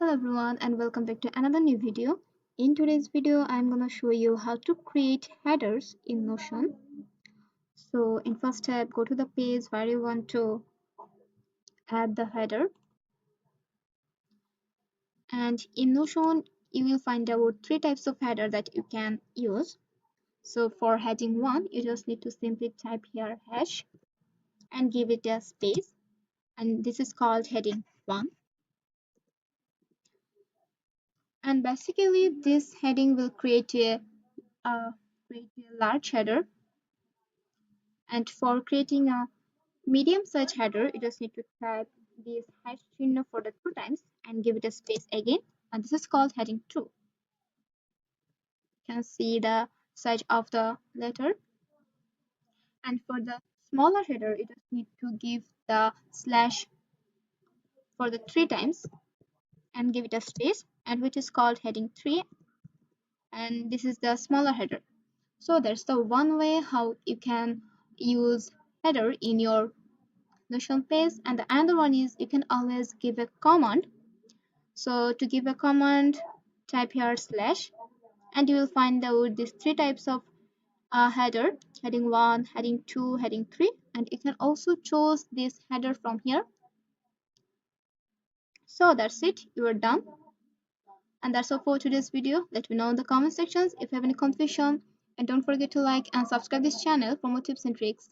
Hello everyone and welcome back to another new video. In today's video, I'm gonna show you how to create headers in Notion. So in first step, go to the page where you want to add the header. And in Notion, you will find out three types of header that you can use. So for heading 1, you just need to simply type here hash and give it a space. And this is called heading 1. And basically, this heading will uh, create a large header. And for creating a medium search header, you just need to type this hash symbol for the two times and give it a space again. And this is called heading 2. You can see the size of the letter. And for the smaller header, you just need to give the slash for the three times and give it a space, and which is called heading 3. And this is the smaller header. So that's the one way how you can use header in your Notion page. And the another one is you can always give a command. So to give a command, type here slash, and you will find out these three types of header: heading 1, heading 2, heading 3. And you can also choose this header from here. So that's it, you are done. And that's all for today's video. Let me know in the comment sections if you have any confusion, and don't forget to like and subscribe this channel for more tips and tricks.